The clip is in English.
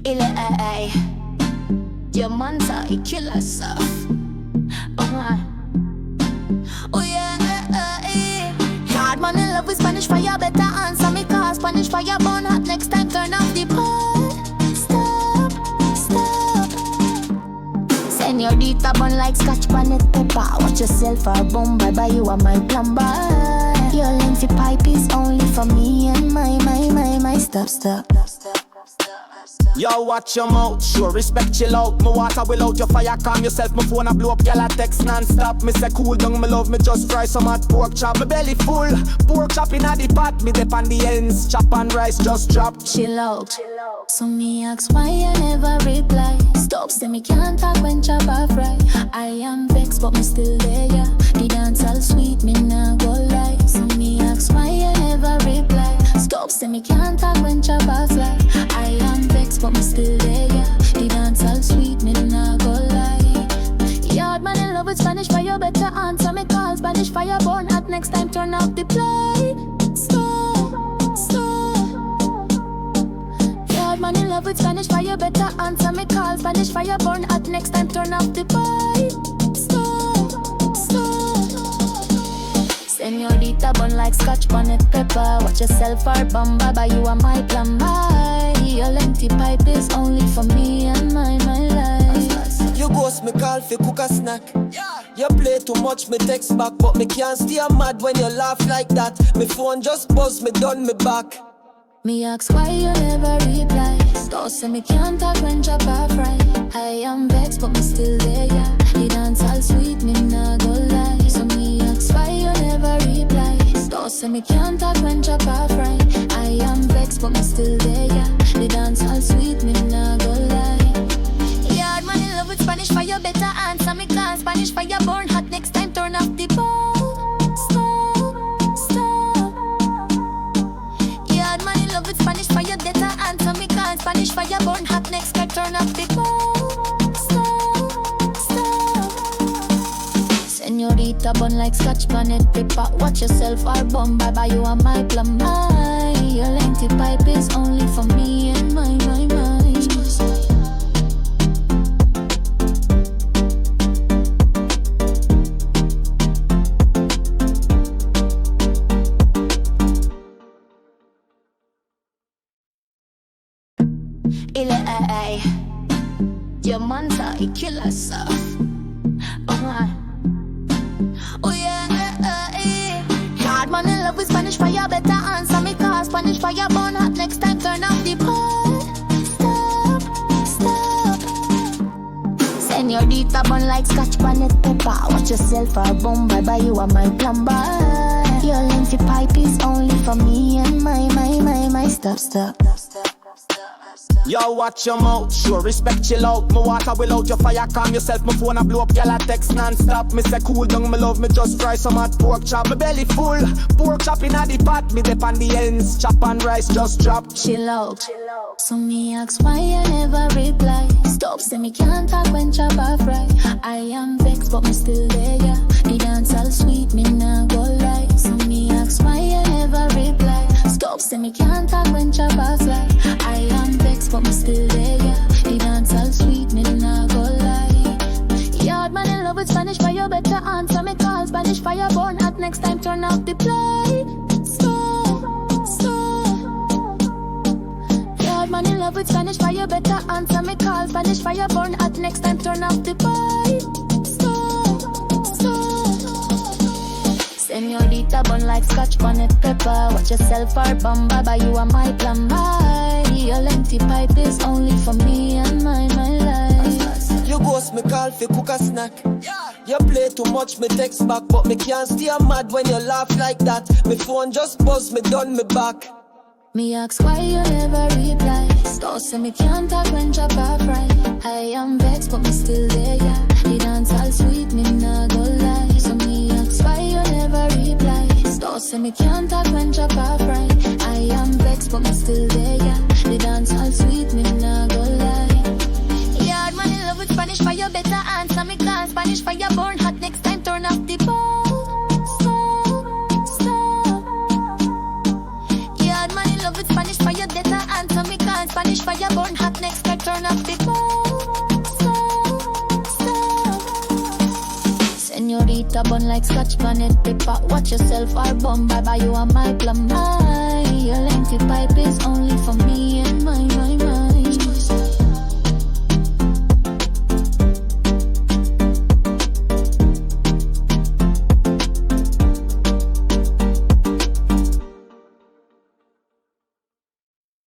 ile ay. Diamanta y killer stuff. Oh yeah, hard man in love with Spanish fire. Better answer me cause Spanish fire burn hot. Next time turn off the pot. Stop, stop. Señorita burn like scotch bonnet pepper. Watch yourself or boom, bye bye, you are my plumber. Your lengthy pipe is only for me and my. Stop. Yo, watch your mouth, sure, respect chill out. My water will out your fire, calm yourself. My phone a blow up, y'all a text non-stop. Me say cool down, me love, me just fry some hot pork chop. My belly full, pork chop inna the pot. Me dip on the ends, chop and rice just drop. Chill out. So me ask why you never reply. Stop, say me can't talk when chop or fry. I am vexed but me still there, yeah. The dance all sweet, me nah go lie. So me ask why you never reply. Stop, say me can't talk when chop or fly. I am vexed but me still there, yeah. The dance all sweet, me nah go lie. Yard man in love with Spanish fire. Better answer me call Spanish fire born hot. Next time turn off the play. Stop. Yard man in love with Spanish fire. Better answer me call Spanish fire born hot. Next time turn off the play. Stop. Señorita burn like scotch bonnet pepper. Watch yourself or bumba, but you are my plumber. Your lengthy pipe is only for me and my life. You ghost me call fi cook a snack. You play too much, me text back, but me can't stay mad when you laugh like that. Me phone just buzz, me done me back. Me ask why you never reply. Don't say me can't talk when chop or fry. I am vexed but me still there, yeah. The dance all sweet, me nah go lie. So me ask why you never reply. Don't say me can't talk when chop or fry. I am vexed but me still there, yeah. The dance all sweet, me nah go lie. Yard man in love with Spanish fire. Better answer me cause Spanish fire burn hot. Next time turn off the ball. Stop. Yard man in love with Spanish fire. Better answer me cause Spanish fire burn hot. Next time turn off the ball. Stop. Señorita burn like scotch bonnet pepper. Watch yourself or bum, bye bye, you are my plumber. Your lengthy pipe is only for me and my. Ile ay. Diamanta y killer stuff. Oh yeah, hard man in love with Spanish fire. Better answer me cause Spanish fire burn hot. Next time turn off the pot. Stop. Señorita burn like scotch bonnet pepper. Watch yourself or boom, bye bye, you are my plumber. Your lengthy pipe is only for me and my. Stop. Yo, watch your mouth, sure, respect chill out. My water will out your fire, calm yourself. My phone a blow up, y'all a text non-stop. Me say cool down, me love, me just fry some hot pork chop. My belly full, pork chop inna the pot. Me dip on the ends, chop and rice just drop. Chill out. So me ask why you never reply. Stop, say me can't talk when chop or fry. I am vexed but me still there, yeah. The dance all sweet, me nah go lie. So me ask why you never reply. Stop, say me can't talk when chop or fry. I am vexed but me still there, yeah. The dance all sweet, me nah go lie. Yard man in love with Spanish fire. Better answer me call Spanish fire born hot. Next time turn off the play. Stop. Yard man in love with Spanish fire. Better answer me call Spanish fire born hot. Next time turn off the play. Stop. Señorita burn like scotch bonnet pepper. Watch yourself or bumba, but you are my plumber. Your lengthy pipe is only for me and my life. You ghost me call fi cook a snack. You play too much, me text back, but me can't stay mad when you laugh like that. Me phone just buzz, me done me back. Me ask why you never reply. Don't say me can't talk when chop or fry. I am vexed but me still there, yeah. The dance all sweet, me nah go lie. So me ask why you never reply. Don't say me can't talk when chop or fry. I am vexed but me still there, yeah. The dance all sweet, me nah go lie. Yard man in love with Spanish fire. Better answer me cause Spanish fire burn hot. Next time turn off the ball. Stop. Yard man in love with Spanish fire. Better answer me cause Spanish fire burn hot. Next time turn up the boom, Señorita bun like Scotch bonnet paper. Watch yourself or bum, bye bye, you are my plum. My, your lengthy pipe is only for me.